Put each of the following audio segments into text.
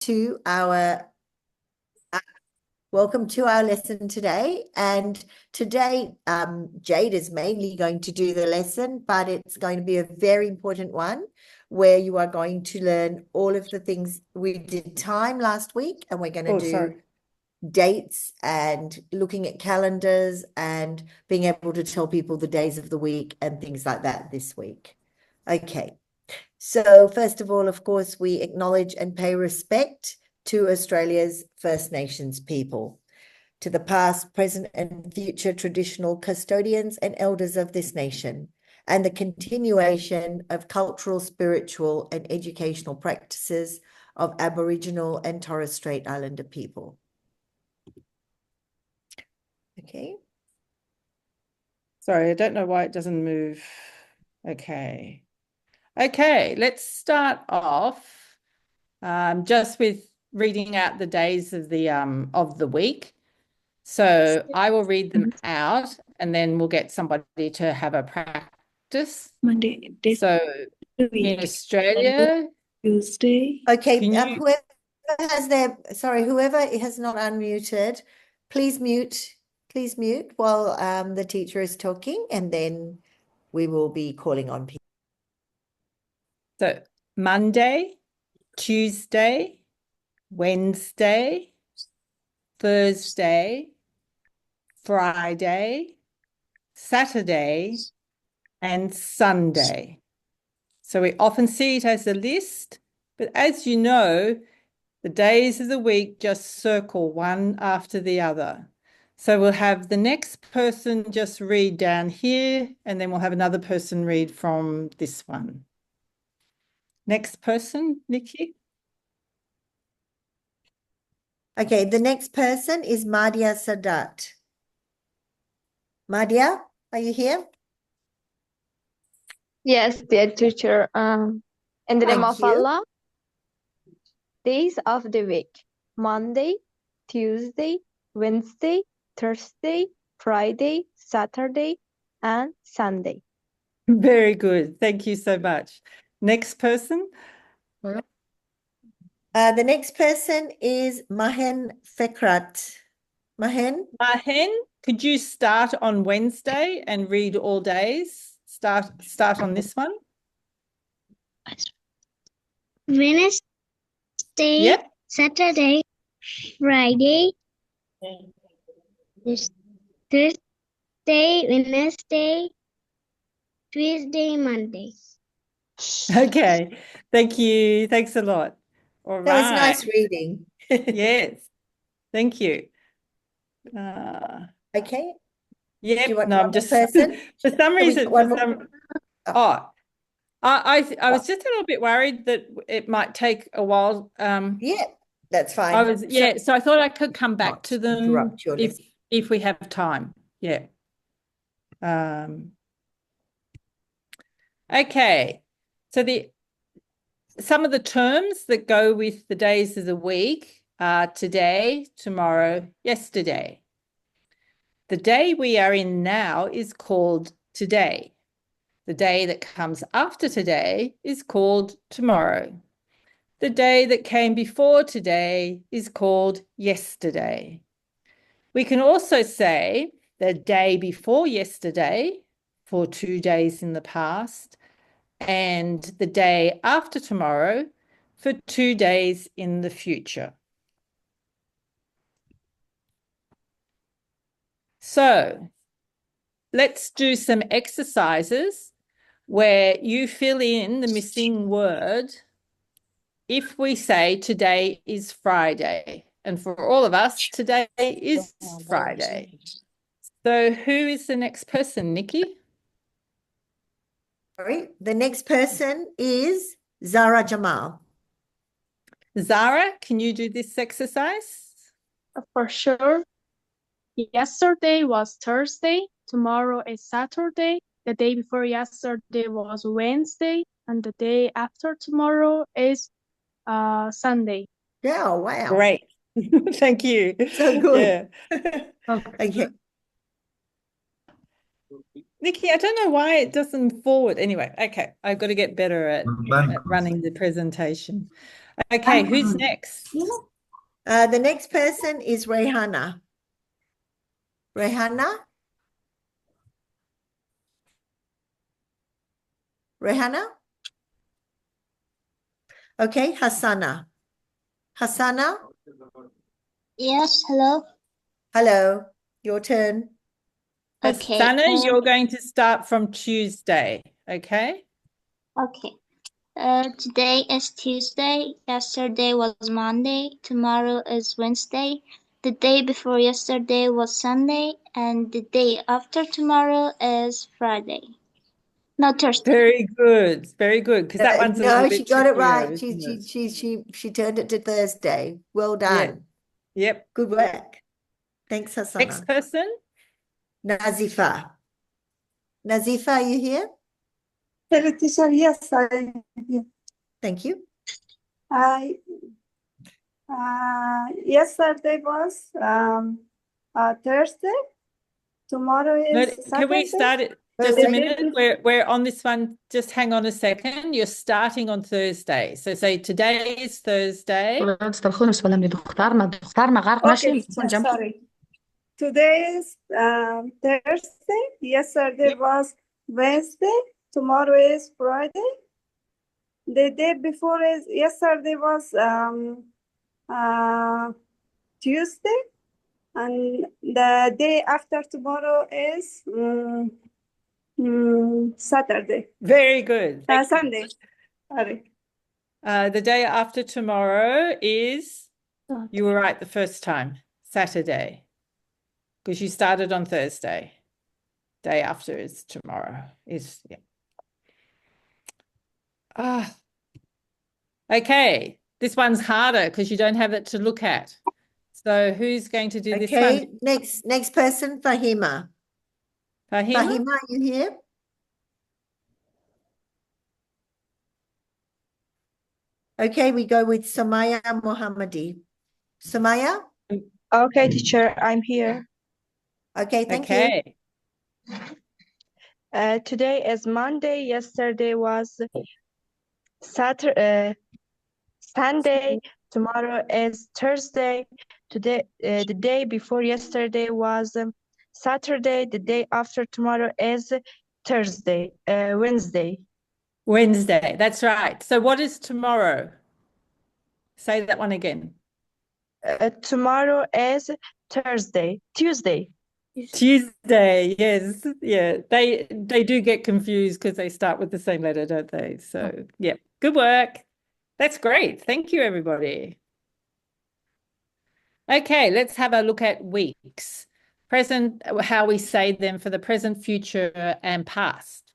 to our lesson today. And today, Jade is mainly going to do the lesson, but it's going to be a very important one where you are going to learn all of the things. We did time last week, and we're going to do dates and looking at calendars and being able to tell people the days of the week and things like that this week. Okay. So first of all, of course, we acknowledge and pay respect to Australia's First Nations people, to the past, present, and future traditional custodians and elders of this nation, and the continuation of cultural, spiritual, and educational practices of Aboriginal and Torres Strait Islander people. Okay. Sorry, I don't know why it doesn't move. Okay. Okay, let's start off just with reading out the days of the week. So I will read them out and then we'll get somebody to have a practice. Monday, so in Australia, Tuesday. Okay, whoever has not unmuted, please mute while the teacher is talking, and then we will be calling on people. So Monday, Tuesday, Wednesday, Thursday, Friday, Saturday, and Sunday. So we often see it as a list, but as you know, the days of the week just circle one after the other. So we'll have the next person just read down here, and then we'll have another person read from this one. Next person, Nikki. Okay, the next person is Madia Sadat. Madia, are you here? Yes, dear teacher. In the name of Allah, days of the week: Monday, Tuesday, Wednesday, Thursday, Friday, Saturday, and Sunday. Very good. Thank you so much. Next person. The next person is Mahen Fekrat. Mahen, could you start on Wednesday and read all days? Start on this one. Wednesday, yep. Saturday, Friday, Thursday, Wednesday, Tuesday, Monday. Okay, thank you. Thanks a lot. All that right. was nice reading. Yes, thank you. Okay. Yeah, no, I'm just person? for some reason. I was just a little bit worried that it might take a while. Yeah, that's fine. So I thought I could come back to them if we have time. Yeah. Okay. So some of the terms that go with the days of the week are today, tomorrow, yesterday. The day we are in now is called today. The day that comes after today is called tomorrow. The day that came before today is called yesterday. We can also say the day before yesterday for 2 days in the past, and the day after tomorrow for 2 days in the future. So let's do some exercises where you fill in the missing word if we say today is Friday. And for all of us, today is Friday. So who is the next person, Nikki? Sorry, the next person is Zara Jamal. Zara, can you do this exercise? For sure. Yesterday was Thursday. Tomorrow is Saturday. The day before yesterday was Wednesday. And the day after tomorrow is Sunday. Yeah, wow. Great. Thank you. So good. Yeah. Okay. Nikki, I don't know why it doesn't forward. Anyway, okay. I've got to get better at running the presentation. Okay, who's next? The next person is Rehana. Rehana? Rehana? Okay, Hassana. Hassana? Yes, hello. Hello, your turn. Okay. Hassana, you're going to start from Tuesday, okay? Okay. Today is Tuesday. Yesterday was Monday. Tomorrow is Wednesday. The day before yesterday was Sunday, and the day after tomorrow is Friday. No, Thursday. Very good, because that one's a little No, bit she got it trickier, right. isn't it? She turned it to Thursday. Well Yeah. done. Yep. Good work. Thanks, Next Hassana. person? Nazifa. Nazifa, are you here? Hello, teacher. Yes, I'm here. Thank you. Yesterday was Thursday. Tomorrow No, is can we Saturday. start it just a minute? We're on this one. Just hang on a second. You're starting on Thursday. So say today is Thursday. Okay, sorry. Today is Thursday. Yesterday was Wednesday. Tomorrow is Friday. The day before is yesterday was Tuesday, and the day after tomorrow is Saturday. Very good. Thank you. Sunday. Sorry. The day after tomorrow is, you were right the first time, Saturday, because you started on Thursday. Day after is tomorrow. Yeah. Okay, this one's harder because you don't have it to look at. So who's going to do this one? Okay, next person, Fahima. Fahima? Fahima, are you here? Okay, we go with Samaya Mohammadi. Samaya? Okay, teacher, I'm here. Okay, thank you. Today is Monday. Yesterday was Saturday, Sunday. Tomorrow is Thursday. Today, the day before yesterday was Saturday. The day after tomorrow is Thursday, Wednesday. Wednesday, that's right. So what is tomorrow? Say that one again. Tomorrow is Tuesday. Tuesday, yes. Yeah, they do get confused because they start with the same letter, don't they? So, yeah, good work. That's great. Thank you, everybody. Okay, let's have a look at weeks. Present, how we say them for the present, future, and past.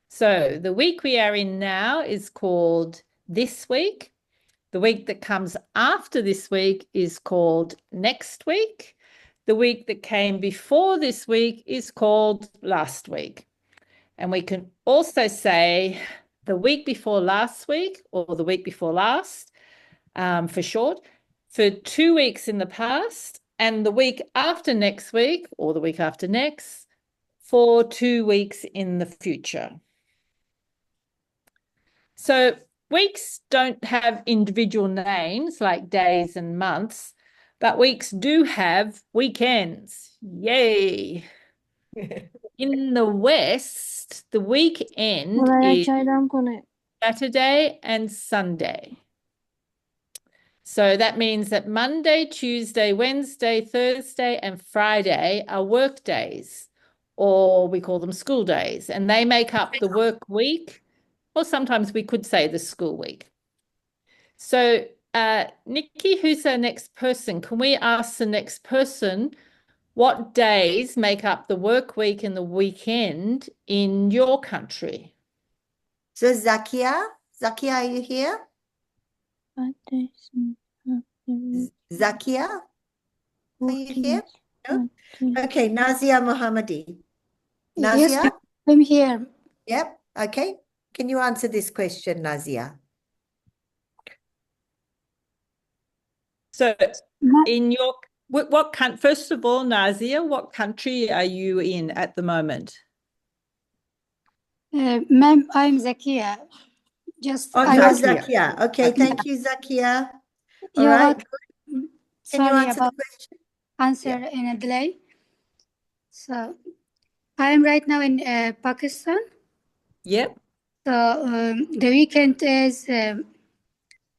So the week we are in now is called this week. The week that comes after this week is called next week. The week that came before this week is called last week. And we can also say the week before last week or the week before last for short, for 2 weeks in the past, and the week after next week or the week after next for 2 weeks in the future. So weeks don't have individual names like days and months, but weeks do have weekends. Yay. In the West, the weekend is Saturday and Sunday. So that means that Monday, Tuesday, Wednesday, Thursday, and Friday are work days, or we call them school days, and they make up the work week, or sometimes we could say the school week. So, Nikki, who's our next person? Can we ask the next person what days make up the work week and the weekend in your country? So Zakia, are you here? Zakia, are you here? No? Okay, Nazia Mohammadi. Nazia? Yes, I'm here. Yep, okay. Can you answer this question, Nazia? So in your, what country, first of all, Nazia, what country are you in at the moment? Ma'am, I'm Zakia. Just Oh, I no, was Zakia. Okay, thank you, Zakia. All you're right. welcome. Can you Sorry answer the about question? answer in a delay. So I am right now in Pakistan. Yep. So the weekend is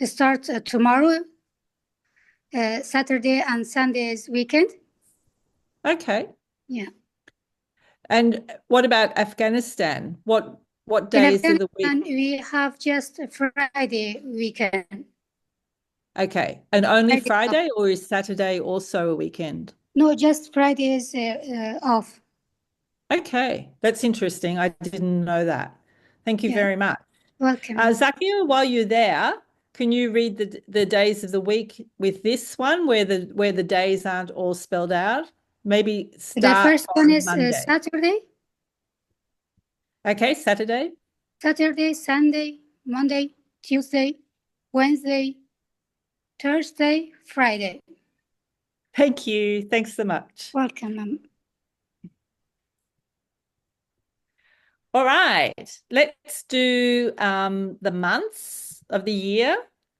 starts tomorrow. Saturday and Sunday is weekend. Okay. Yeah. And what about Afghanistan? What In days of the week? Afghanistan, we have just a Friday weekend. Okay. And only Friday off. Friday, or is Saturday also a weekend? No, just Friday is off. Okay. That's interesting. I didn't know that. Thank you Yeah. very much. Welcome. Zakia, while you're there, can you read the days of the week with this one where the days aren't all spelled out? Maybe The start first one on is Monday. Saturday, Okay, Saturday. Saturday, Sunday, Monday, Tuesday, Wednesday, Thursday, Friday. Thank you. Thanks so much. Welcome, ma'am. All right, let's do the months of the year,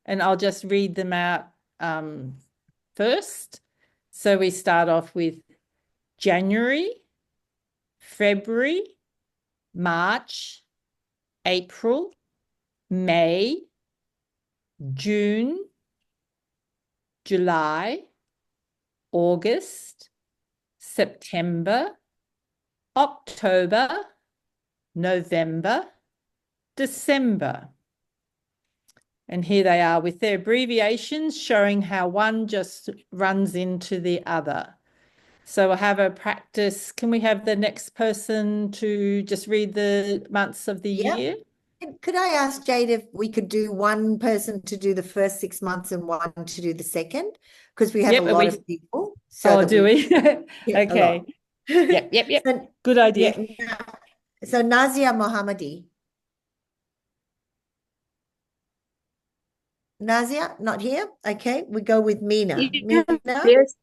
and I'll just read them out first. So we start off with January, February, March, April, May, June, July, August, September, October, November, December. And here they are with their abbreviations showing how one just runs into the other. So we'll have a practice. Can we have the next person to just read the months of the Yep. year? Could I ask Jade if we could do one person to do the first 6 months and one to do the second? Because we have Yep, a and lot we- of people. So Oh, that do we? get a Okay. lot. Yep. So, Good idea. yeah, so Nazia Mohammadi. Nazia, not here. Okay, we go with Mina. Mina? Yes.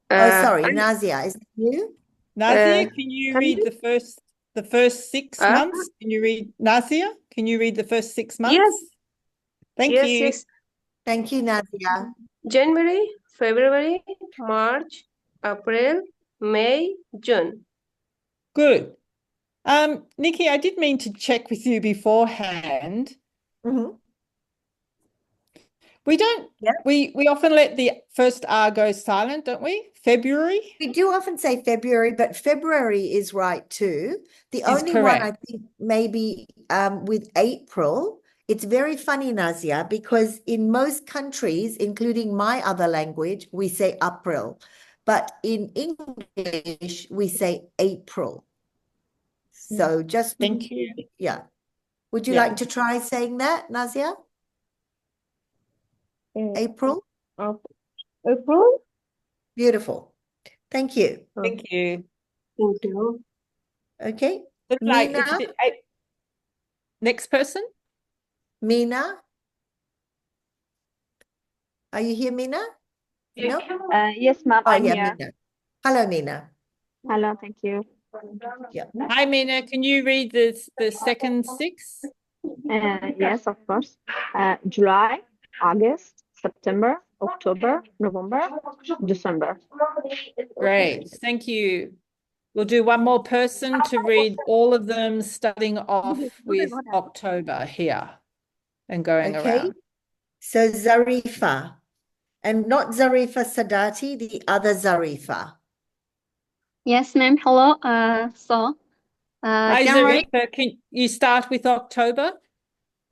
Oh, sorry, Nazia, is it you? Nazia, can you can read you- the first 6 months? Can you read Nazia? Can you read the first 6 months? Yes. Thank Yes, you. yes. Thank you, Nazia. January, February, March, April, May, June. Good. Nikki, I did mean to check with you beforehand. Mhm. We don't, Yep. we often let the first R go silent, don't we? February We do often say February, but February is right too. The is only one I correct. think maybe with April, it's very funny, Nazia, because in most countries, including my other language, we say April, but in English, we say April. So just, Thank you. yeah. Would you Yeah. like to try saying that, Nazia? April? April. Beautiful. Thank you. Thank you. Thank you. Okay. Looks like Mina? it's next person. Mina? Are you here, Mina? No? Yes, ma'am, Oh, I'm yeah, here. Mina. Hello, Mina. Hello, thank you. Yeah. Hi, Mina. Can you read the second 6? Yes, of course. July, August, September, October, November, December. Great. Thank you. We'll do one more person to read all of them, starting off with October here and going Okay. around. So Zarifa. And not Zarifa Sadati, the other Zarifa. Yes, ma'am. Hello. Hi, January. Zarifa. Can you start with October?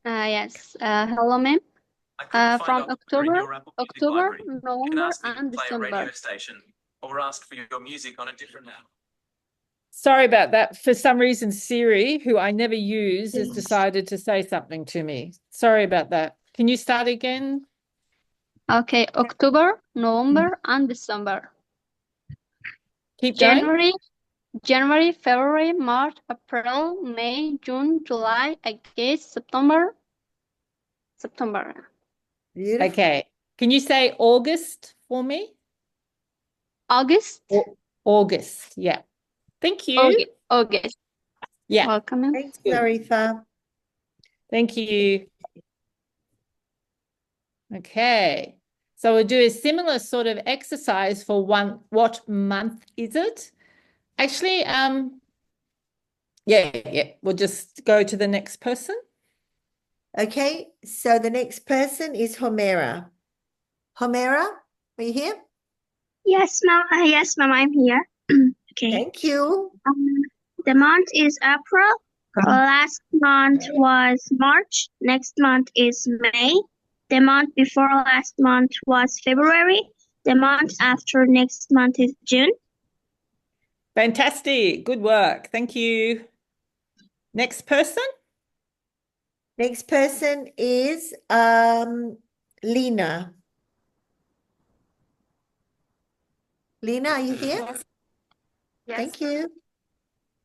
Yes. Hello, ma'am. From October, November, and December. Or ask for your music on a different app. Sorry about that. For some reason, Siri, who I never use, has decided to say something to me. Sorry about that. Can you start again? Okay, October, November, and December. Keep going. January, February, March, April, May, June, July, August, September. Beautiful. Okay. Can you say August for me? August. August. Yeah. Thank you. August. Yeah. Welcome. Thanks, Good. Zarifa. Thank you. Okay. So we'll do a similar sort of exercise for what month is it? Actually, yeah, we'll just go to the next person. Okay, so the next person is Homera. Homera, are you here? Yes, ma'am. Yes, ma'am, I'm here. Okay. Thank you. The month is April. Last month was March. Next month is May. The month before last month was February. The month after next month is June. Fantastic. Good work. Thank you. Next person. Next person is Lena. Lena, are you here? Yes. Thank you.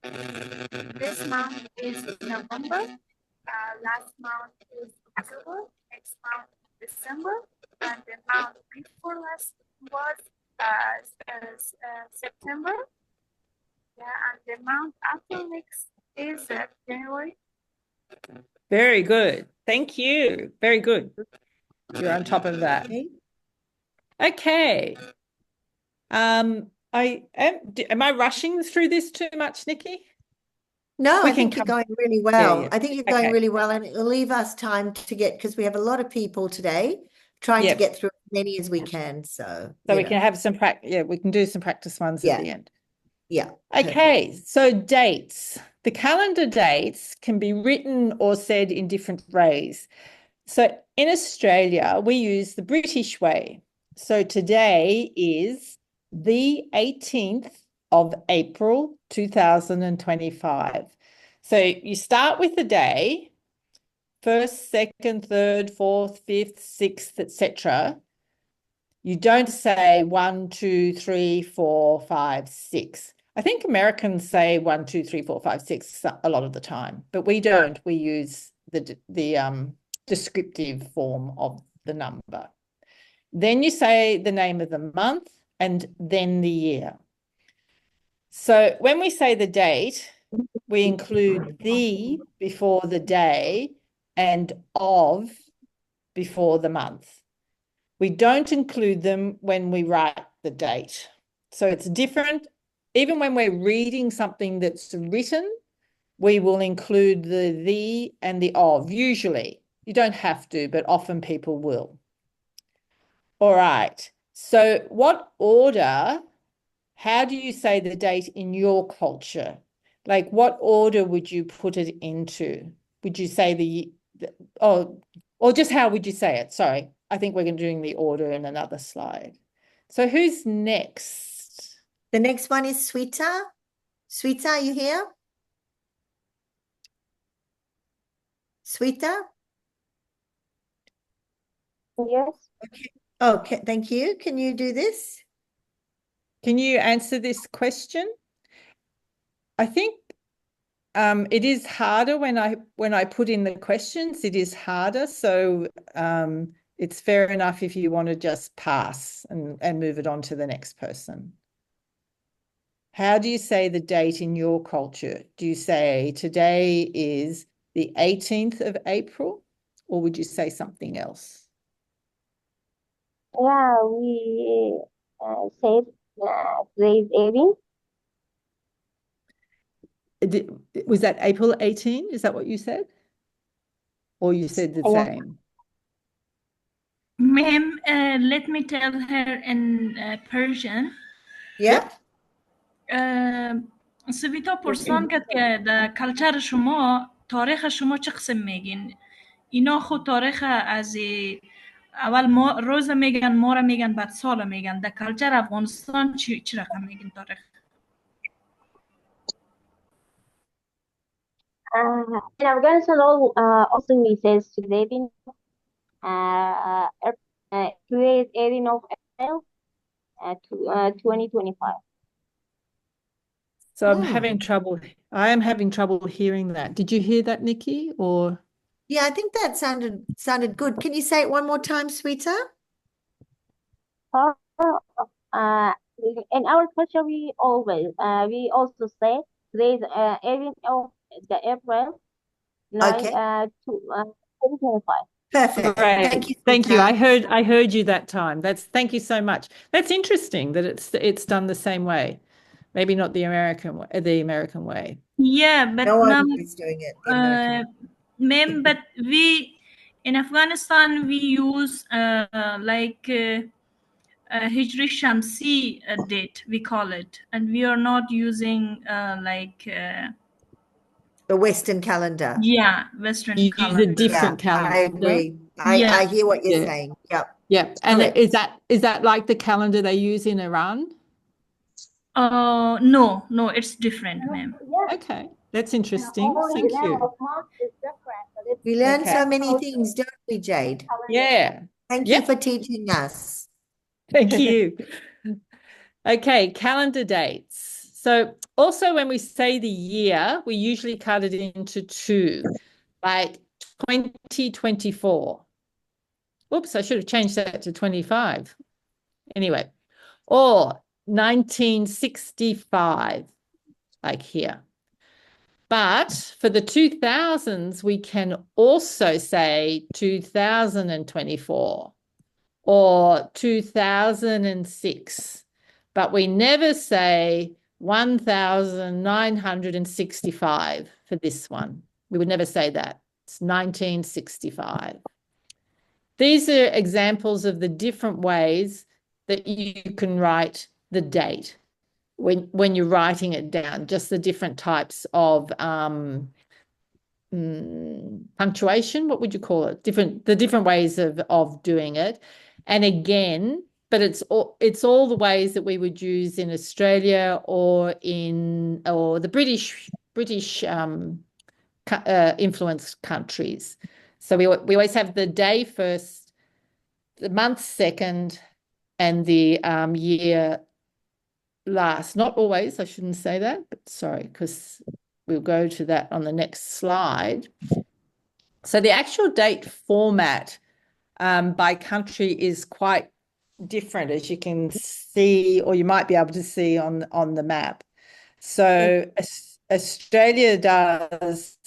This month is November. Last month is October. Next month December, and the month before last was September. Yeah, and the month after next is January. Very good. Thank you. Very good. You're on top of that. Okay. Am I rushing through this too much, Nikki? No, We I think can you're come. going really well. Yeah. I think you're going Okay. really well, and it'll leave us time to get, because we have a lot of people today, trying to Yep. get through as many as we can. So, So you we know. can have some practice. Yeah, we can do some practice ones at Yeah. the end. Yeah. Okay, so dates. The calendar dates can be written or said in different ways. So in Australia, we use the British way. So today is the 18th of April, 2025. So you start with the day, first, second, third, fourth, fifth, sixth, etc. You don't say 1, 2, 3, 4, 5, 6. I think Americans say 1, 2, 3, 4, 5, 6 a lot of the time, but we don't. We use the descriptive form of the number. Then you say the name of the month and then the year. So when we say the date, we include the before the day and of before the month. We don't include them when we write the date. So it's different. Even when we're reading something that's written, we will include the and the of, usually. You don't have to, but often people will. All right. So what order, how do you say the date in your culture? Like what order would you put it into? Would you say or just how would you say it? Sorry, I think we're doing the order in another slide. So who's next? The next one is Sweeta. Sweeta, are you here? Sweeta? Yes. Okay. Okay, thank you. Can you do this? Can you answer this question? I think it is harder when I put in the questions, it is harder. So it's fair enough if you want to just pass and move it on to the next person. How do you say the date in your culture? Do you say today is the 18th of April, or would you say something else? Yeah, we said today's 18. Was that April 18? Is that what you said? Or you said the Yeah. same? Ma'am, let me tell her in Persian. Yep. سویتا پرسان کرد که در کلچر شما تاریخ شما چه قسم میگین؟ اینا خود تاریخ از اول ما روز میگن، ما را میگن، بعد سال میگن. در کلچر افغانستان چی رقم میگین تاریخ؟ In Afghanistan, also we say today, today is 18 of April, 2025. So I am having trouble hearing that. Did you hear that, Nikki? Or yeah, I think that sounded good. Can you say it one more time, Sweeta? In our culture, we also say today is 18 of the April, 9 2025. Perfect. Great. Thank you, Thank you. Sultan. I heard you that time. Thank you so much. That's interesting that it's done the same way. Maybe not the American way. Yeah, but No now, one is doing it the American ma'am, but we in Afghanistan we use Hijri Shamsi date, we call it, and we are not using the Western calendar. yeah, Western You use a calendar. different Yeah, I calendar. agree. Yeah. I hear what you're Yeah. saying. Yep. Yeah. And Correct. is that like the calendar they use in Iran? No, it's different, ma'am. Okay. That's interesting. Thank you. We learn Okay. so many things, don't we, Jade? Yeah. Thank Yep. you for teaching us. Thank you. Okay, calendar dates. So also when we say the year, we usually cut it into two, like 2024. Oops, I should have changed that to 25. Anyway, or 1965, like here. But for the 2000s, we can also say 2024 or 2006, but we never say 1965 for this one. We would never say that. It's 1965. These are examples of the different ways that you can write the date when you're writing it down, just the different types of punctuation, what would you call it? The different ways of doing it. And again, but it's all the ways that we would use in Australia or the British influenced countries. So we always have the day first, the month second, and the year last. Not always, I shouldn't say that, but sorry, because we'll go to that on the next slide. So the actual date format by country is quite different, as you can see, or you might be able to see on the map. So Australia does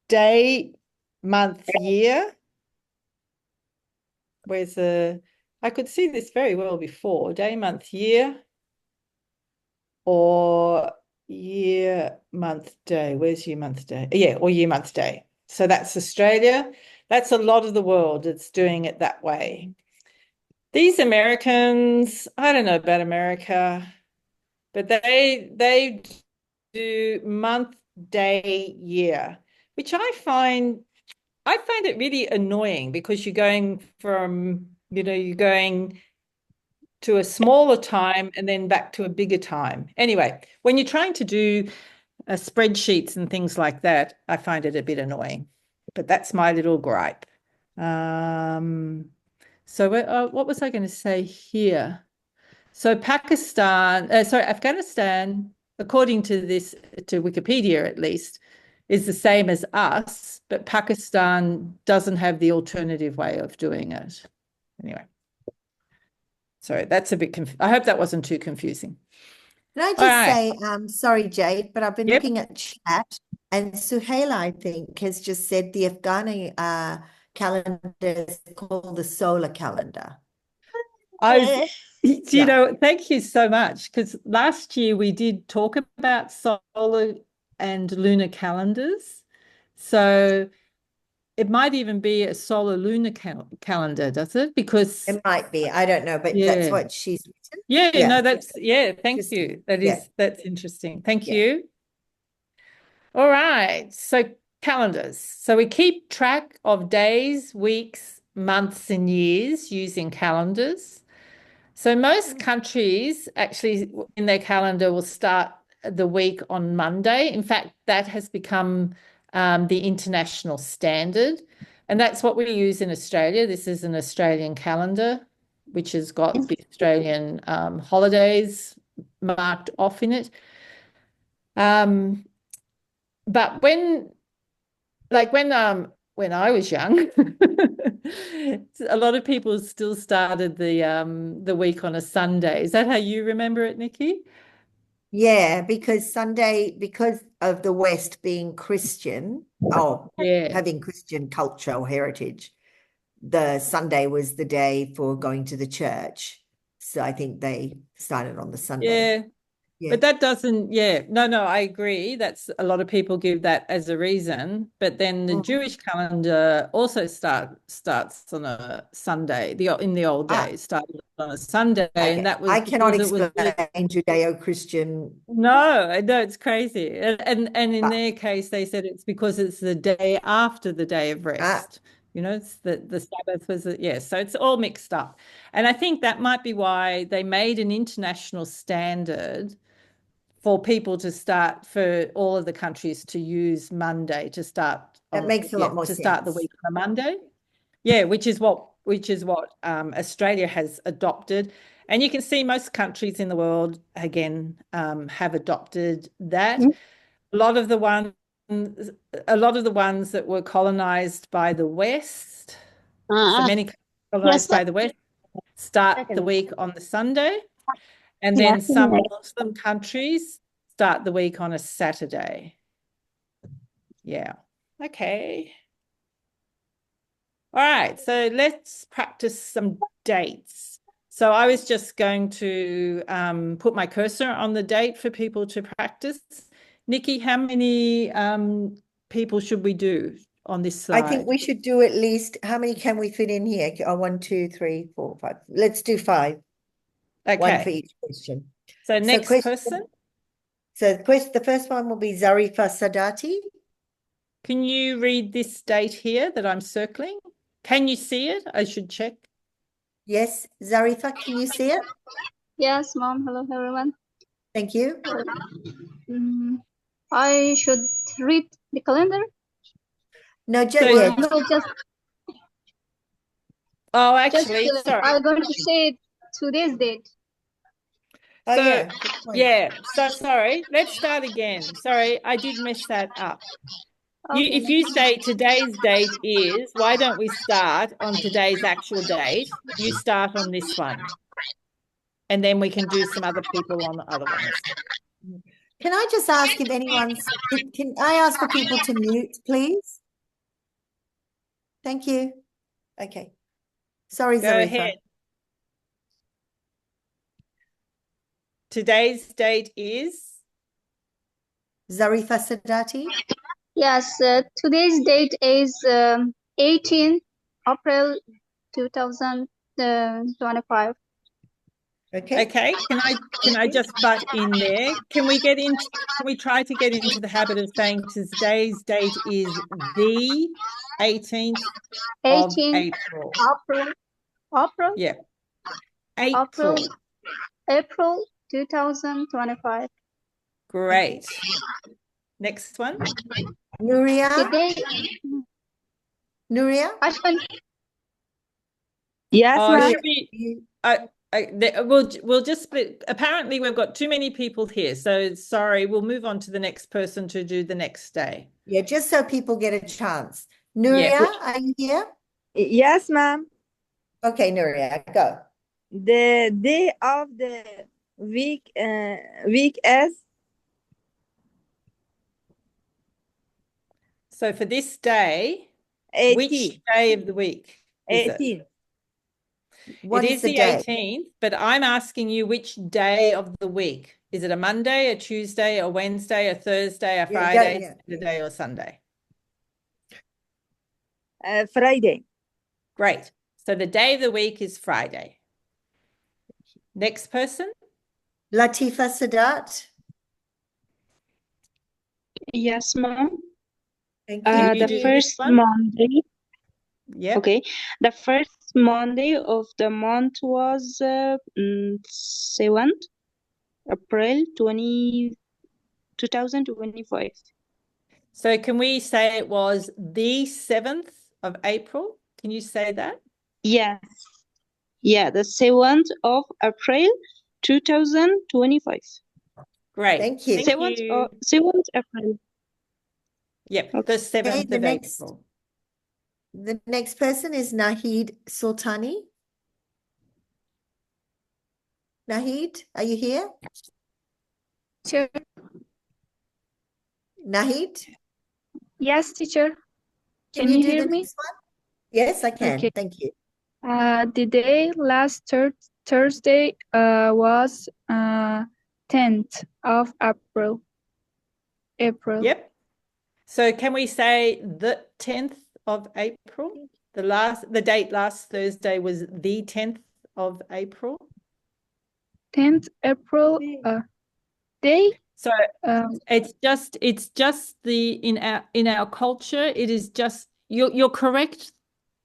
day, month, year. I could see this very well before, day, month, year, or year, month, day. Where's year, month, day? Yeah, or year, month, day. So that's Australia. That's a lot of the world that's doing it that way. These Americans, I don't know about America, but they do month, day, year, which I find it really annoying because you're going from, you're going to a smaller time and then back to a bigger time. Anyway, when you're trying to do spreadsheets and things like that, I find it a bit annoying, but that's my little gripe. So what was I going to say here? So Afghanistan, according to Wikipedia at least, is the same as us, but Pakistan doesn't have the alternative way of doing it. Anyway, sorry, that's a bit I hope that wasn't too confusing. Can I just say, sorry, Jade, but I've been looking at chat, and Suhail, I think, has just said the Afghani calendar is called the solar calendar. Thank you so much, because last year we did talk about solar and lunar calendars. So it might even be a solar lunar calendar, does it? Because it might be. I don't know, but that's what she's written. Yeah, no, thank you. That's interesting. Thank you. All right. So calendars. So we keep track of days, weeks, months, and years using calendars. So most countries actually in their calendar will start the week on Monday. In fact, that has become the international standard. And that's what we use in Australia. This is an Australian calendar, which has got the Australian holidays marked off in it. But when I was young, a lot of people still started the week on a Sunday. Is that how you remember it, Nikki? Yeah, because Sunday, because of the West being Christian, Yeah. having Christian culture or heritage, the Sunday was the day for going to the church. So I think they started on the Sunday. Yeah. Yeah. But that doesn't, no, I agree. That's a lot of people give that as a reason. But then the Jewish calendar also starts on a Sunday. In the old days, started on a Sunday, and that was I cannot because it was explain Judeo-Christian. No, it's crazy. And in their case, they said it's because it's the day after the day of rest. It's the Sabbath was, so it's all mixed up. And I think that might be why they made an international standard for people to start, for all of the countries to use Monday to start. That makes a lot more to start the sense. week on a Monday. Yeah, which is what Australia has adopted. And you can see most countries in the world, again, have adopted that. A lot of the ones that were colonized by the West, so many colonized by the West, start the week on the Sunday. And then some Muslim countries start the week on a Saturday. Yeah. Okay. All right. So let's practice some dates. So I was just going to put my cursor on the date for people to practice. Nikki, how many people should we do on this slide? I think we should do at least, how many can we fit in here? 1, 2, 3, 4, 5. Let's do 5. Okay. One for each question. So next person. So the first one will be Zarifa Sadati. Can you read this date here that I'm circling? Can you see it? I should check. Yes, Zarifa, can you see it? Yes, Mom. Hello, everyone. Thank you. I should read the calendar. No, just. Oh, actually, sorry. I'm going to say today's date. So, so sorry. Let's start again. Sorry, I did mess that up. Okay, if you say today's date is, why don't we start on today's actual date? You start on this one. And then we can do some other people on the other ones. Can I just ask if can I ask for people to mute, please? Thank you. Okay. Sorry, Go Zarifa. ahead. Today's date is? Zarifa Sadati? Yes, today's date is 18 April 2025. Okay. Okay. Can I just butt in there? Can we try to get into the habit of saying today's date is the 18th of April? April? Yeah. April 2025. Great. Next one. Nuria? Nuria? Yes, ma'am. We'll just split. Apparently, we've got too many people here. So sorry, we'll move on to the next person to do the next day. Yeah, just so people get a chance. Nuria, are you here? Yes, ma'am. Okay, Nuria, go. The day of the week is? So for this day, 18. which day of the week is 18. it? It is the 18th, but I'm asking you which day of the week. Is it a Monday, a Tuesday, a Wednesday, a Thursday, a Friday, Saturday, or Sunday? Friday. Great. So the day of the week is Friday. Next person. Latifa Sadat. Yes, ma'am. Thank you. The first Monday. Yeah. Okay. The first Monday of the month was 7th April 2025. So can we say it was the 7th of April? Can you say that? Yes. Yeah, the 7th of April 2025. Great. Thank you. 7th April. Yep, the 7th of April. The next person is Nahid Sultani. Nahid, are you here? Teacher. Nahid, Yes, teacher. can Can you you do hear the me? next one? Yes, I can. Okay. Thank you. The day last Thursday was 10th of April. Yep. So can we say the 10th of April? The date last Thursday was the 10th of April. 10th April day. So it's just the in our culture, it is just you're correct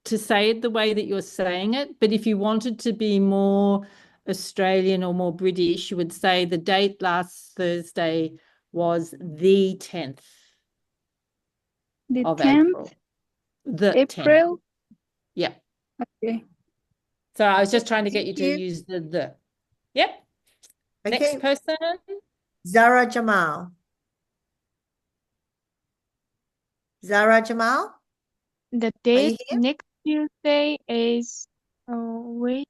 to say it the way that you're saying it, but if you wanted to be more Australian or more British, you would say the date last Thursday was the 10th The of 10th April. The April. 10th. Yeah. Okay. So I was just trying to get you Thank to you. use the. Yep. Okay. Next person. Zara Jamal. Zara Jamal? The date next Tuesday is wait.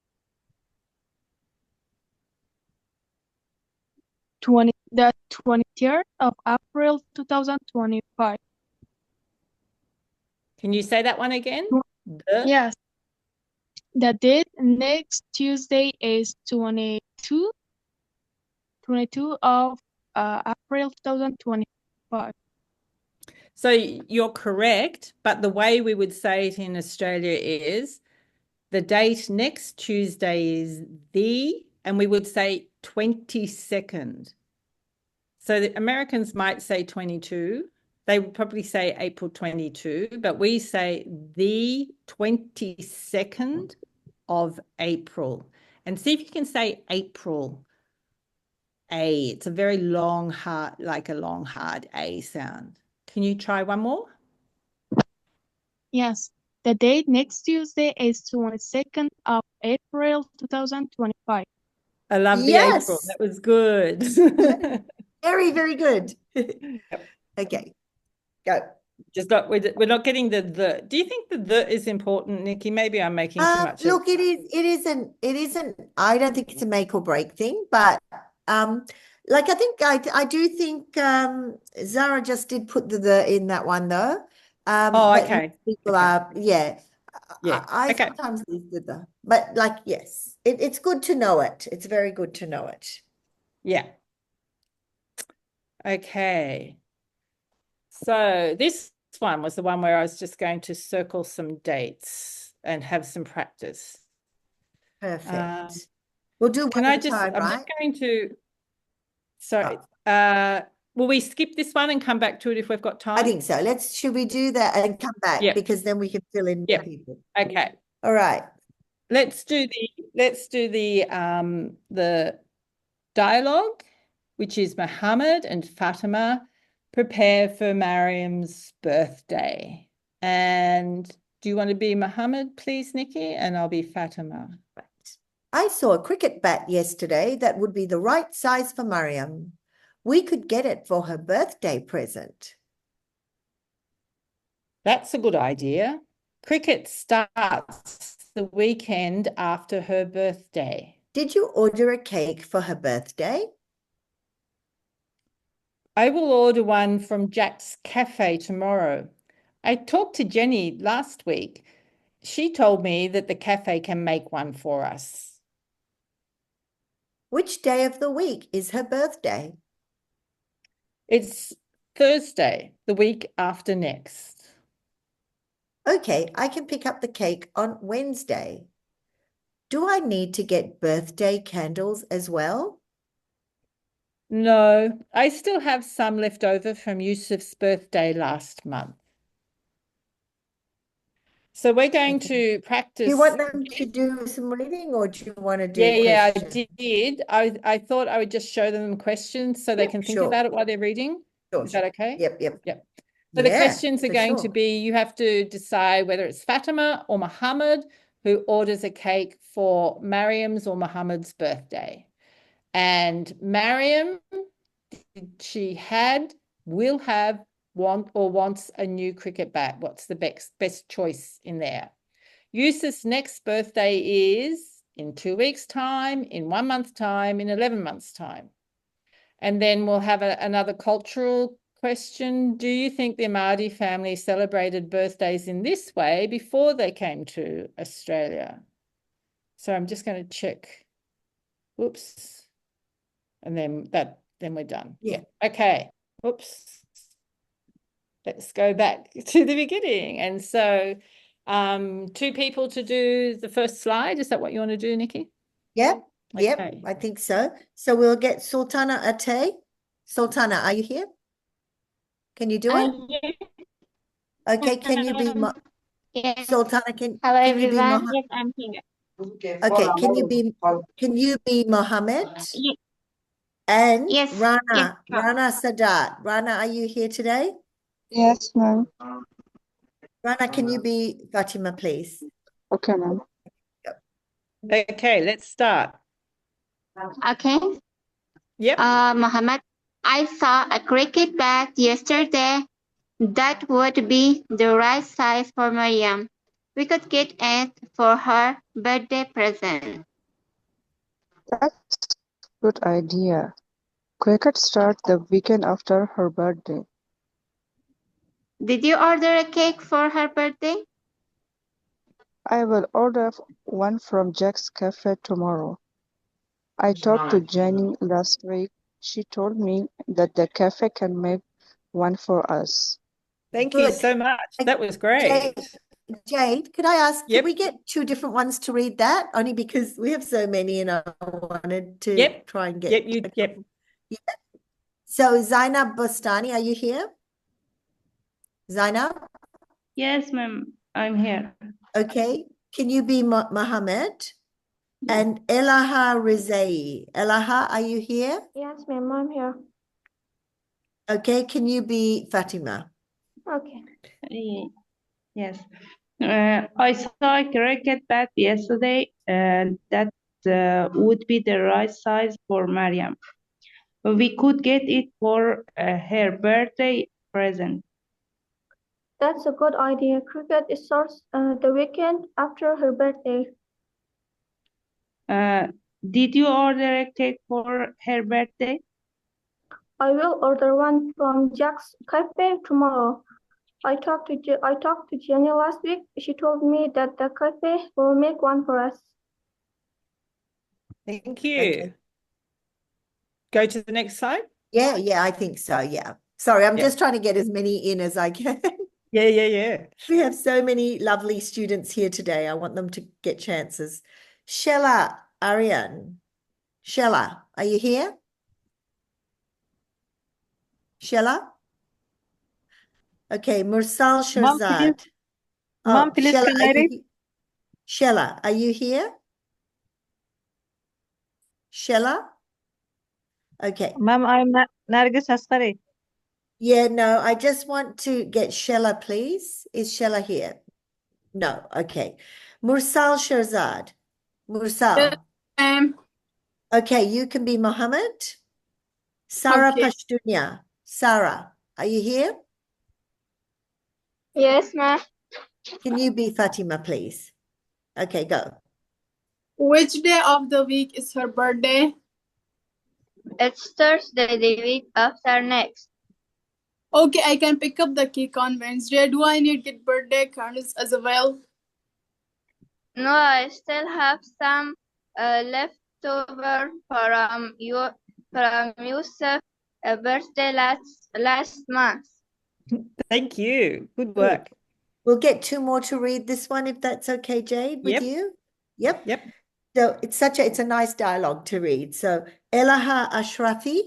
23rd of April 2025. Can you say that one again? Yes. The date next Tuesday is 22 of April 2025. So you're correct, but the way we would say it in Australia is the date next Tuesday is and we would say 22nd. So the Americans might say 22. They would probably say April 22, but we say the 22nd of April. And see if you can say April. It's a very long, hard, like a long, hard A sound. Can you try one more? Yes. The date next Tuesday is 22nd of April 2025. I love the April. That was good. Very, very good. Okay, go. Just not we're not getting the. Do you think the is important, Nikki? Maybe I'm making too much. Look, it isn't. I don't think it's a make or break thing, but like I do think Zara just did put the in that one though. But okay. People are I okay. sometimes leave the, but like yes, it's good to know it. It's very good to know it. Yeah. Okay. So this one was the one where I was just going to circle some dates and have some practice. Perfect. We'll do one at a time, right? I'm just going to. Sorry. Will we skip this one and come back to it if we've got time? I think so. Should we do that and come back? Yeah. Because then we can fill in more people. Okay. All right. Let's do the dialogue, which is Muhammad and Fatima prepare for Mariam's birthday. And do you want to be Muhammad, please, Nikki? And I'll be Fatima. Right. I saw a cricket bat yesterday that would be the right size for Mariam. We could get it for her birthday present. That's a good idea. Cricket starts the weekend after her birthday. Did you order a cake for her birthday? I will order one from Jack's Cafe tomorrow. I talked to Jenny last week. She told me that the cafe can make one for us. Which day of the week is her birthday? It's Thursday, the week after next. Okay, I can pick up the cake on Wednesday. Do I need to get birthday candles as well? No, I still have some left over from Yusuf's birthday last month. So we're going to practice. Do you want them to do some reading or do you want to do Yeah, questions? I did. I thought I would just show them questions so they can think about it while they're reading. Is that okay? Yep. So the questions are going to be, you have to decide whether it's Fatima or Muhammad who orders a cake for Mariam's or Muhammad's birthday. And Mariam, she will have, wants a new cricket bat. What's the best choice in there? Yusuf's next birthday is in 2 weeks' time, in 1 month's time, in 11 months' time. And then we'll have another cultural question. Do you think the Māori family celebrated birthdays in this way before they came to Australia? So I'm just going to check. Oops. And then we're done. Yeah. Okay. Oops. Let's go back to the beginning. And so 2 people to do the first slide. Is that what you want to do, Nikki? Yep. Yep. Okay. I think so. So we'll get Sultana Ate. Sultana, are you here? Can you do it? Okay. Can you be Yes. Sultana? Can Hello, you be everyone. Mohammed? Yes, I'm here. Okay. Can you be Mohammed? Ye- And Yes. Rana, Yes. Rana Sadat. Rana, are you here today? Yes, ma'am. Rana, can you be Fatima, please? Okay, ma'am. Okay, let's start. Okay. Yep. Mohammed, I saw a cricket bat yesterday. That would be the right size for Mariam. We could get it for her birthday present. That's a good idea. Cricket starts the weekend after her birthday. Did you order a cake for her birthday? I will order one from Jack's Cafe tomorrow. I talked to Jenny last week. She told me that the cafe can make one for us. Thank you Good. so much. That was great. Jade, could I ask, Yep. could we get 2 different ones to read that? Only because we have so many and I wanted to Yep. try and get. Yep. Yeah. So Zainab Bostani, are you here? Zainab? Yes, ma'am. I'm here. Okay. Can you be Mohammed? And Elaha Rizai. Elaha, are you here? Yes, ma'am, I'm here. Okay. Can you be Fatima? Okay. Yes. I saw a cricket bat yesterday, and that would be the right size for Mariam. We could get it for her birthday present. That's a good idea. Cricket starts the weekend after her birthday. Did you order a cake for her birthday? I will order one from Jack's Cafe tomorrow. I talked to Jenny last week. She told me that the cafe will make one for us. Thank you. Okay. Go to the next slide. Yeah, I think so. Yeah. Sorry, I'm just trying to get as many in as I can. Yeah. We have so many lovely students here today. I want them to get chances. Shella Arian. Shella, are you here? Shella? Okay, Mursal Mom, Shirzad. Mom, please, Shella, can I read? Shella, are you here? Shella? Okay. Ma'am, I'm Nargis Asqari. Yeah, no, I just want to get Shella, please. Is Shella here? No, okay. Mursal Shirzad. Mursal. Okay, you can be Mohammed. Sarah Pashtunya. Sarah, are you here? Yes, ma'am. Can you be Fatima, please? Okay, go. Which day of the week is her birthday? It's Thursday, the week after next. Okay, I can pick up the cake on Wednesday. Do I need to get birthday cards as well? No, I still have some leftover from Yusuf's birthday last month. Thank you. Good work. We'll get 2 more to read this one, if that's okay, Jade, with you. Yep. So it's a nice dialogue to read. So Elaha Ashrafi,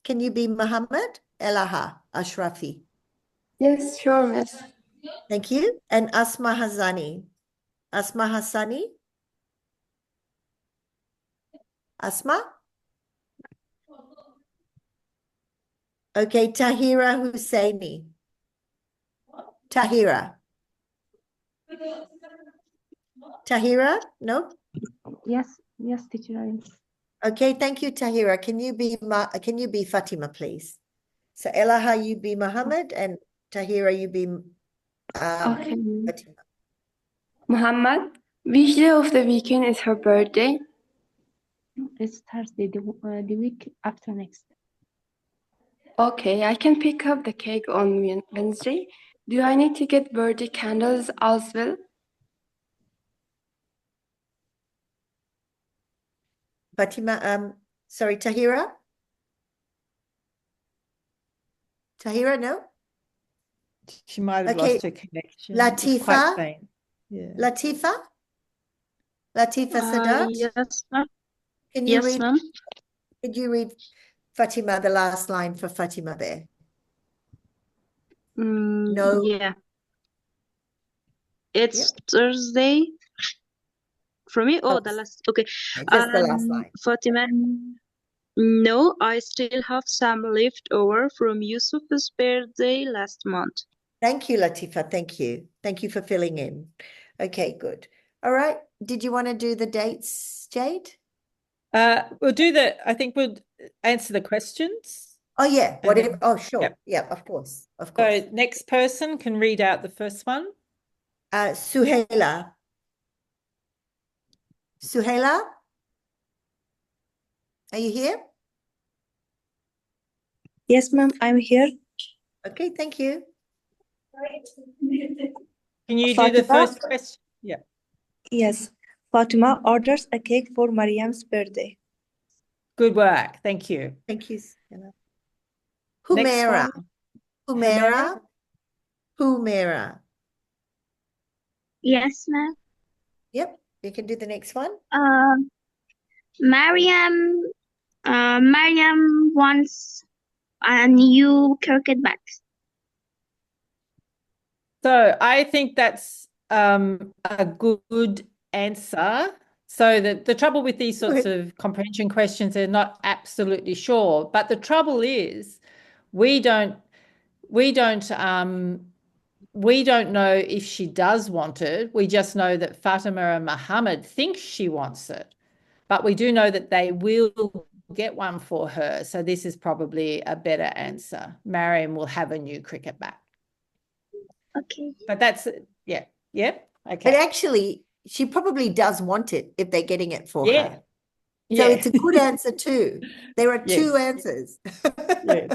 can you be Muhammad? Elaha Ashrafi. Yes, sure, miss. Thank you. And Asma Hassani. Asma Hassani? Asma? Okay, Tahira Husseini. Tahira. Tahira? No? Yes, teacher. Okay, thank you, Tahira. Can you be Fatima, please? So Elaha, you be Muhammad, and Tahira, you be Okay. Fatima. Muhammad, which day of the weekend is her birthday? It's Thursday, the week after next. Okay, I can pick up the cake on Wednesday. Do I need to get birthday candles as well? Fatima, sorry, Tahira? Tahira, no? She might have Okay, lost her connection. It's quite Latifa? faint. Yeah. Latifa? Latifa Sadat? Yes, ma'am. Can you Yes, read, ma'am. could you read Fatima, the last line for Fatima there? No. Yeah. It's Thursday. For me? Oh, the last. Okay. Just the last line. Fatima. No, I still have some left over from Yusuf's birthday last month. Thank you, Latifa. Thank you. Thank you for filling in. Okay, good. All right. Did you want to do the dates, Jade? We'll do the, I think we'll answer the questions. Oh, yeah. And Whatever. then- Oh, sure. Yep. Yeah, of course. Of course. So next person can read out the first one. Suhaila. Suhaila? Are you here? Yes, ma'am, I'm here. Okay, thank you. Can you do the first question? Yeah. Yes. Fatima orders a cake for Mariam's birthday. Good work. Thank you. Thank you, Suhaila. Next Humaira. one. Humaira. Humaira. Yes, ma'am. Yep, you can do the next one. Mariam wants a new cricket bat. So I think that's a good answer. So the trouble with these sorts of comprehension questions, they're not absolutely sure. But the trouble is we don't know if she does want it. We just know that Fatima and Muhammad think she wants it. But we do know that they will get one for her. So this is probably a better answer. Mariam will have a new cricket bat. Okay. But that's, yeah. Okay. But actually, she probably does want it if they're getting it for Yeah. her. Yeah. So it's a good answer too. There are two Yes. answers. Yes.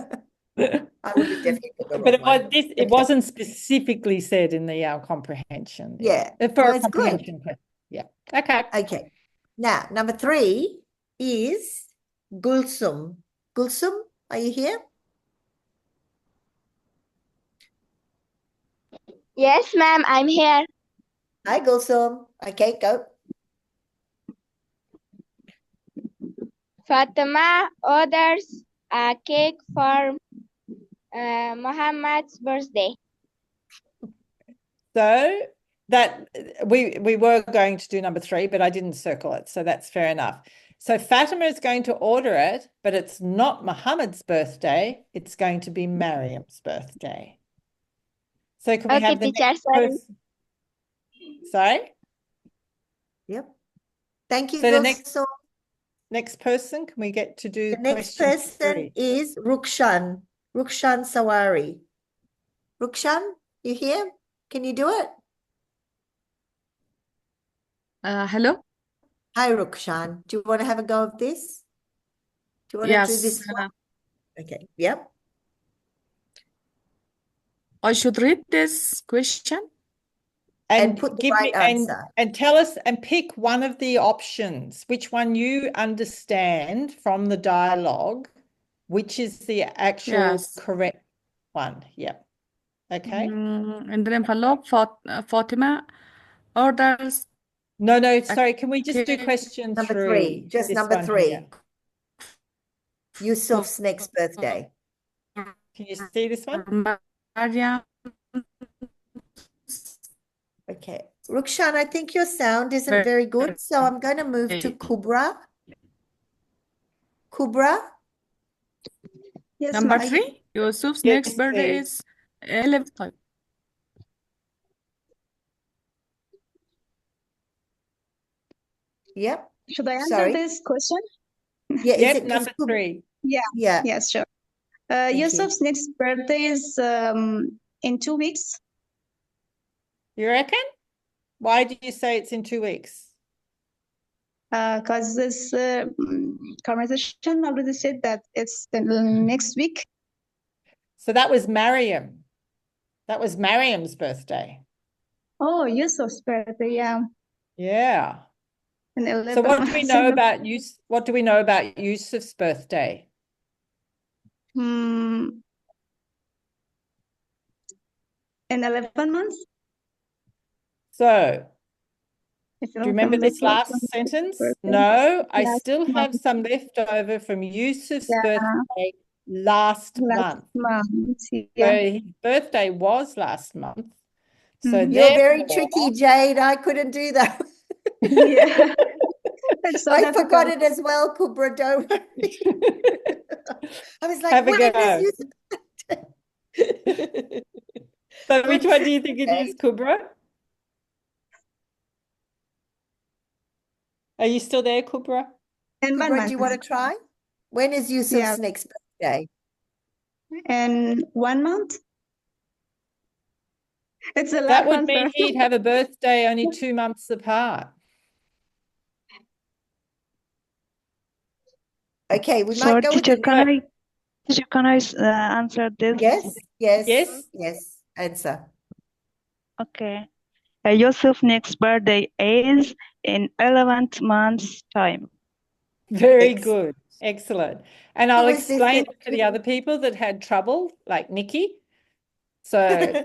I would have definitely put the But wrong one. it wasn't specifically said in the comprehension. Yeah. For Well, a it's good. comprehension question. Yeah. Okay. Okay. Now, number 3 is Gulsum. Gulsum, are you here? Yes, ma'am, I'm here. Hi, Gulsum. Okay, go. Fatima orders a cake for Muhammad's birthday. So that we were going to do number 3, but I didn't circle it. So that's fair enough. So Fatima is going to order it, but it's not Muhammad's birthday. It's going to be Mariam's birthday. So can we have the teacher, next sorry. person? Sorry? Yep. Thank you, So the Gulsum. next person, can we get to do The next question person 3? is Rukshan. Rukshan Sawari. Rukshan, you here? Can you do it? Hello? Hi, Rukshan. Do you want to have a go of this? Do you want to do Yes. this one? Okay. Yep. I should read this question. And put the right answer. And tell us and pick one of the options, which one you understand from the dialogue, which is the actual Yes. correct one. Yeah. Okay. And then follow Fatima orders. No, sorry. Can we just do question Number 3? 3. Just This number one 3. here. Yusuf's next birthday. Can you see this one? Mariam. Okay. Rukshan, I think your sound isn't very good, so I'm going to move to Kubra. Kubra? Yes, Number ma'am. 3, Yusuf's Yes, next birthday please. is 11th. Yep. Should I answer Sorry. this question? Yeah, is Yep, it number 3. Yeah. Yeah. Yes, sure. Thank you. Yusuf's next birthday is in 2 weeks. You reckon? Why do you say it's in 2 weeks? Because this conversation already said that it's the next week. So that was Mariam. That was Mariam's birthday. Oh, Yusuf's birthday, yeah. Yeah. In So 11 what do we months. know about what do we know about Yusuf's birthday? In 11 months? So, If do you remember some this left over last from Yusuf's sentence? birthday. No, I Last still have month. some left over from Yusuf's Yeah, birthday last last month. month. So Yeah. his birthday was last month. So You're very therefore, tricky, Jade. I couldn't do that. Yeah. It's so I forgot difficult. it as well, Kubra. Don't worry. I was like, have a when is go. you? So which Good one do you think it trick, is, Kubra? Are you still there, Kubra? In 1 Kubra, do you want to month. try? When is Yusuf's Yeah. next birthday? In 1 month? It's a That lot would answer. mean he'd have a birthday only 2 months apart. Okay, we So, might go with teacher, the can I answer this? yes, yes, Yes. yes. Answer. Okay. Yusuf's next birthday is in 11th month's time. Very Excellent. good. Excellent. And Who I'll was this explain that to the other people that had trouble, like Nikki. So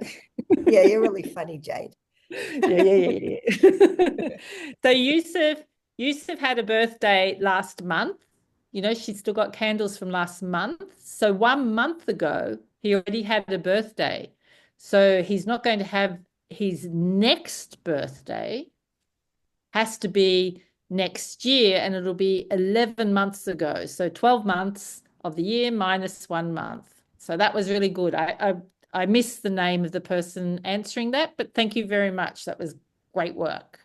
yeah, you're really funny, Jade. yeah. So Yusuf had a birthday last month. You know, she's still got candles from last month. So 1 month ago, he already had a birthday. So he's not going to have his next birthday, has to be next year, and it'll be 11 months ago. So 12 months of the year minus 1 month. So that was really good. I missed the name of the person answering that, but thank you very much. That was great work.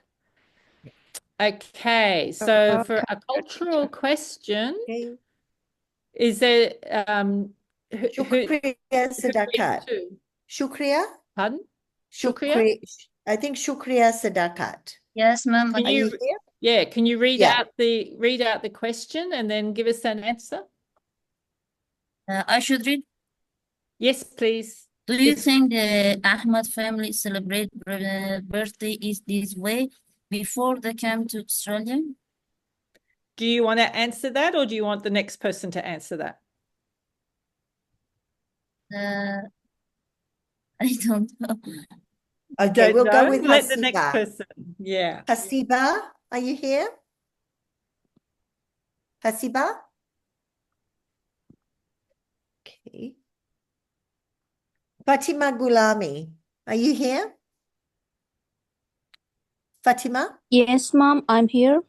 Okay, so for a cultural question, Okay. is there Shukriya Sadakat. Shukriya? Pardon? Shukriya? I think Shukriya Sadakat. Yes, ma'am. Can Are you here? Yeah, can you read Yeah. out the question and then give us an answer? I should read. Yes, please. Do you think the Ahmad family celebrate birthday is this way before they came to Australia? Do you want to answer that, or do you want the next person to answer that? I don't know. Okay, we'll go with Let the next Hasiba. person. Yeah. Hasiba, are you here? Hasiba? Okay. Fatima Gulami, are you here? Fatima? Yes, ma'am, I'm here.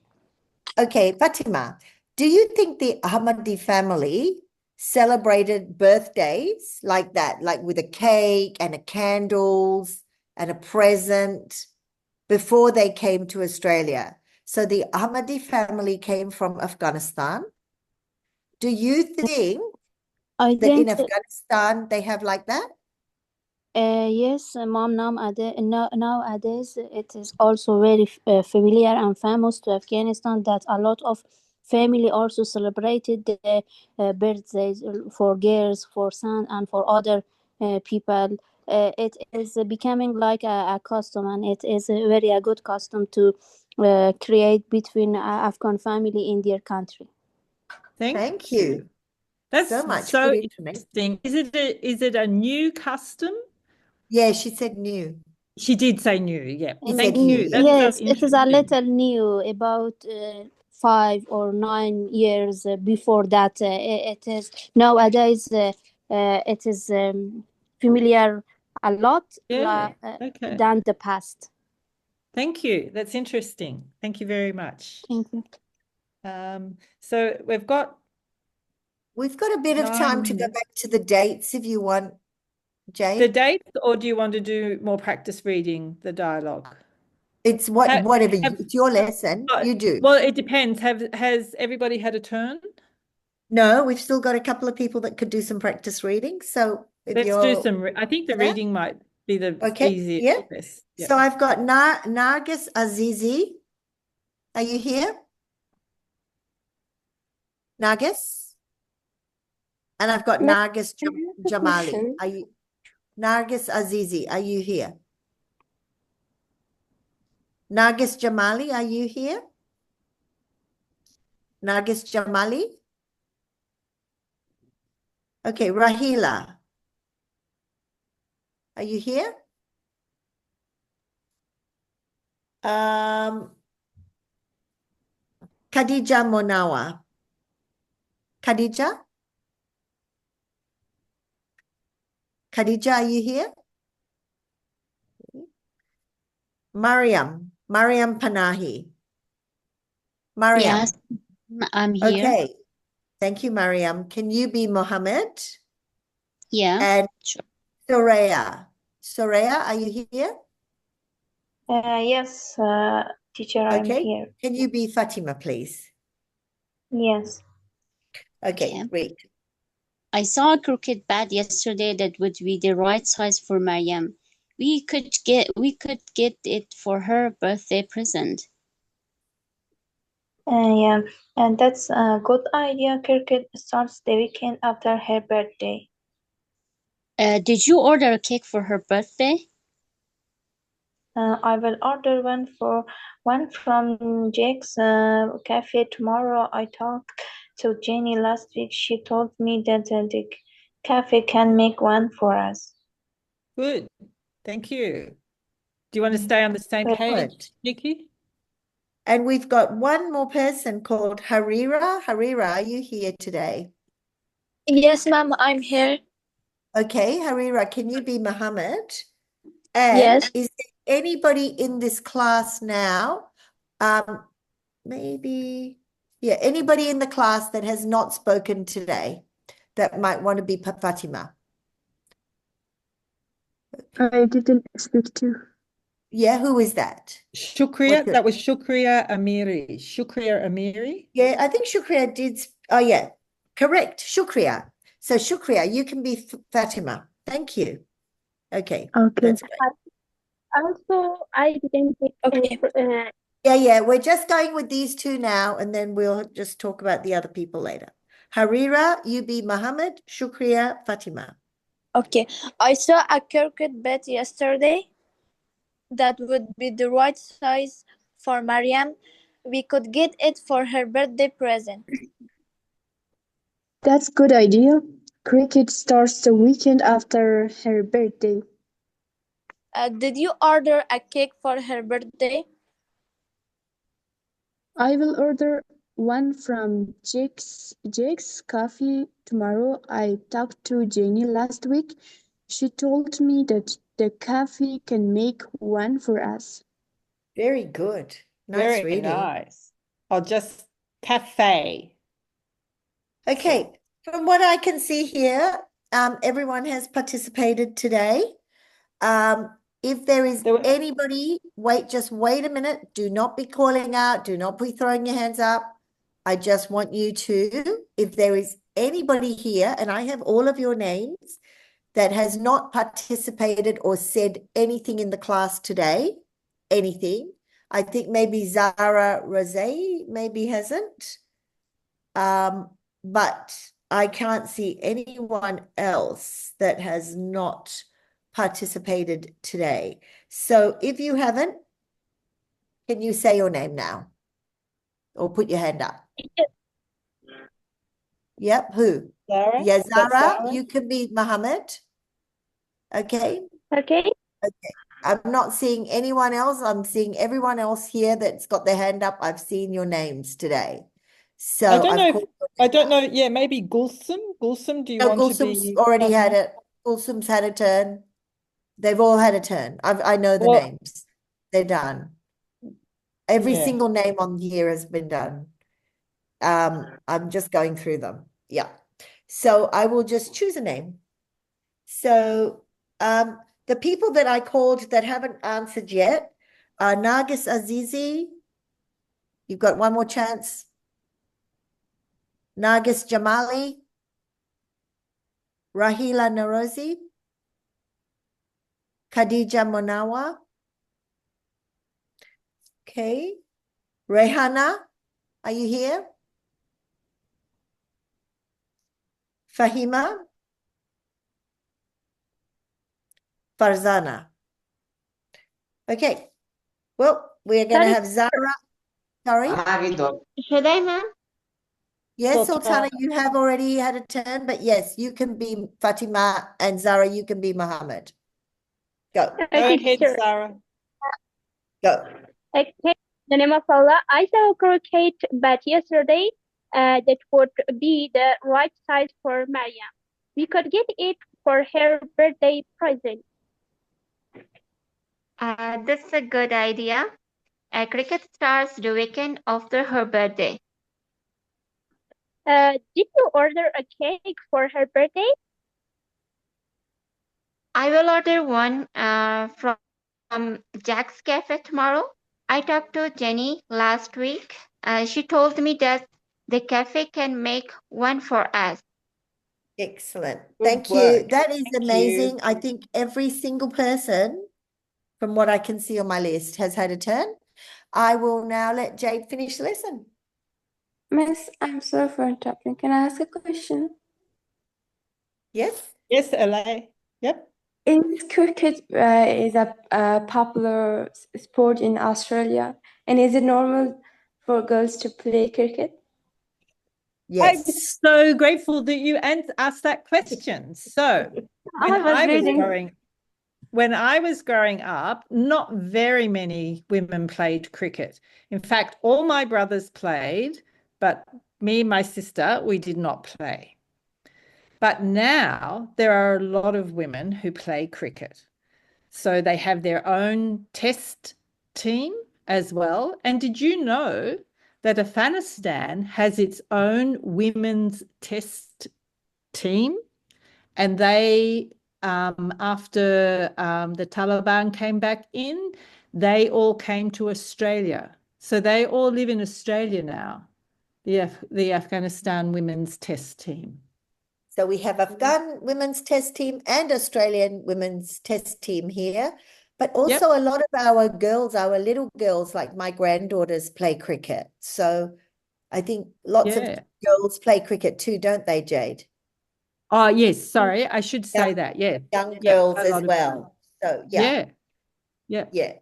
Okay, Fatima, do you think the Ahmadi family celebrated birthdays like that, like with a cake and a candles and a present before they came to Australia? So the Ahmadi family came from Afghanistan. Do you think I that in think Afghanistan they have like that? yes, mom. Nowadays, it is also very familiar and famous to Afghanistan that a lot of family also celebrated the birthdays for girls, for son, and for other people. It is becoming like a custom, and it is a good custom to create between Afghan family in their country. Thank you. That's so much so good information. interesting. Is it a new custom? Yeah, she said new. She did say new. Yeah. She Thank said new, you. yeah. That's so Yes, it is a interesting. little new, about 5 or 9 years before that. It is nowadays. It is familiar a lot Yeah. Okay. than the past. Thank you. That's interesting. Thank you very much. Thank you. So we've got a bit of time to go back to the dates if you want, Jade. The dates, or do you want to do more practice reading the dialogue? It's whatever it's your lesson. You do. Well, it depends. Has everybody had a turn? No, we've still got a couple of people that could do some practice reading. So if Let's you're do some. I think the reading might be the easiest. Yeah. Yes. So I've got Nargis Azizi. Are you here? Nargis? And I've got May Nargis I have a Jamali. question? Are you Nargis Azizi? Are you here? Nargis Jamali, are you here? Nargis Jamali? Okay, Rahila. Are you here? Khadija Monawa. Khadija? Khadija, are you here? Mariam Panahi. Mariam. Yes, I'm here. Okay. Thank you, Mariam. Can you be Mohammed? Yeah, And sure. Soraya. Soraya, are you here? Yes, teacher, I'm Okay. here. Can you be Fatima, please? Yes. Okay, great. I saw a crooked bat yesterday that would be the right size for Mariam. We could get it for her birthday present. Yeah, and that's a good idea. Cricket starts the weekend after her birthday. Did you order a cake for her birthday? I will order one from Jake's cafe tomorrow. I talked to Jenny last week. She told me that the cafe can make one for us. Good. Thank you. Do you want to stay on the same Good. page, Nikki? And we've got one more person called Harira. Harira, are you here today? Yes, ma'am, I'm here. Okay, Harira, can you be Muhammad? And Yes. is there anybody in this class now? Maybe, yeah, anybody in the class that has not spoken today that might want to be Fatima? I didn't speak to. Yeah, who is that? Shukriya, that was Shukriya Amiri. Shukriya Amiri. Yeah, I think Shukriya did. Oh, yeah, correct. Shukriya. So Shukriya, you can be Fatima. Thank you. Okay, Okay. that's great. Also, I didn't take Okay. Yeah, we're just going with these two now, and then we'll just talk about the other people later. Harira, you be Muhammad, Shukriya, Fatima. Okay. I saw a cricket bat yesterday that would be the right size for Mariam. We could get it for her birthday present. That's good idea. Cricket starts the weekend after her birthday. Did you order a cake for her birthday? I will order one from Jake's Coffee tomorrow. I talked to Jenny last week. She told me that the cafe can make one for us. Very good. Nice Very reading. nice. I'll just cafe. Okay, from what I can see here, everyone has participated today. If there is anybody, just wait a minute. Do not be calling out. Do not be throwing your hands up. I just want you to, if there is anybody here, and I have all of your names, that has not participated or said anything in the class today, anything. I think maybe Zara Rosé maybe hasn't. But I can't see anyone else that has not participated today. So if you haven't, can you say your name now? Or put your hand up? Yep, who? Zara? Yeah, Is that Zara, Zara? you can be Mohammed. Okay. Okay. Okay. I'm not seeing anyone else. I'm seeing everyone else here that's got their hand up. I've seen your names today. So I don't I've know. called I don't know. Yeah, maybe Gulsum. Gulsum, do you No, want to Gulsum's be? already had it. Gulsum's had a turn. They've all had a turn. I know the Well, names. They're done. Every Yeah. single name on here has been done. I'm just going through them. Yeah. So I will just choose a name. So the people that I called that haven't answered yet are Nargis Azizi. You've got one more chance. Nargis Jamali. Rahila Narozi. Khadija Monawa. Okay. Rehana, are you here? Fahima? Farzana? Okay. Well, we're going to have Zara. Sorry? Should I, ma'am? Yes, Sultana, you have already had a turn, but yes, you can be Fatima, and Zara, you can be Muhammad. Go. Go ahead, Teacher. Sarah. Go. Okay. In the name of Allah, I saw a cricket bat yesterday that would be the right size for Maryam. We could get it for her birthday present. That's a good idea. Cricket starts the weekend after her birthday. Did you order a cake for her birthday? I will order one from Jack's Cafe tomorrow. I talked to Jenny last week. She told me that the cafe can make one for us. Excellent. Good Thank you. work. That is Thank amazing. you. I think every single person, from what I can see on my list, has had a turn. I will now let Jade finish the lesson. Miss, I'm sorry for interrupting. Can I ask a question? Yes? Yes, LA. Yep. Is cricket is a popular sport in Australia, and is it normal for girls to play cricket? I'm Yes. so grateful that you asked that question. So when I was growing up, not very many women played cricket. In fact, all my brothers played, but me and my sister, we did not play. But now there are a lot of women who play cricket. So they have their own test team as well. And did you know that Afghanistan has its own women's test team? And they, after the Taliban came back in, they all came to Australia. So they all live in Australia now, the Afghanistan women's test team. So we have Afghan women's test team and Australian women's test team here, but also a lot of our girls, our little girls, like my granddaughters, play cricket. So I think lots of girls play cricket too, don't they, Jade? Oh, yes. Sorry, I should say that. Yeah. Young girls a lot as of well. So yeah. Yeah.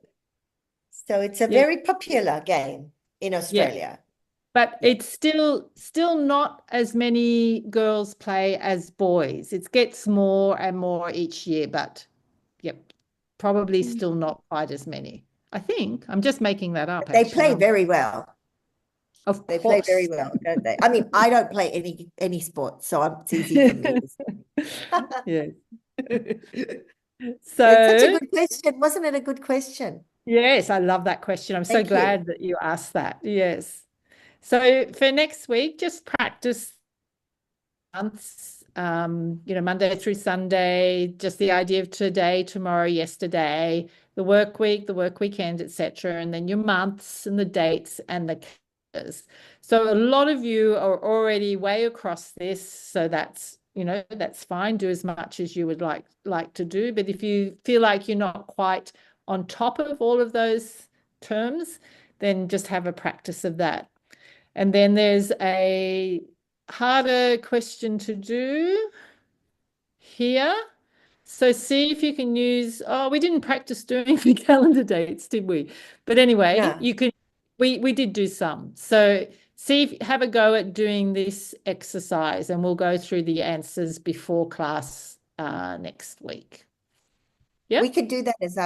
So it's a very popular game in Australia. But it's still not as many girls play as boys. It gets more and more each year, but probably still not quite as many. I think I'm just making that up. They play very well. Of They course. play very well, don't they? I mean, I don't play any sport, so it's easy for me. Yes. It's such a good question. Wasn't it a good question? Yes, I love that question. I'm so glad that you asked that. Yes. So for next week, just practice months, Monday through Sunday, just the idea of today, tomorrow, yesterday, the work week, the work weekend, etc., and then your months and the dates and the calendars. So a lot of you are already way across this, so that's fine. Do as much as you would like to do, but if you feel like you're not quite on top of all of those terms, then just have a practice of that. And then there's a harder question to do here. So see if you can use, we didn't practice doing the calendar dates, did we? But anyway, you can, we did do some. So have a go at doing this exercise, and we'll go through the answers before class next week. Yeah. We could do that as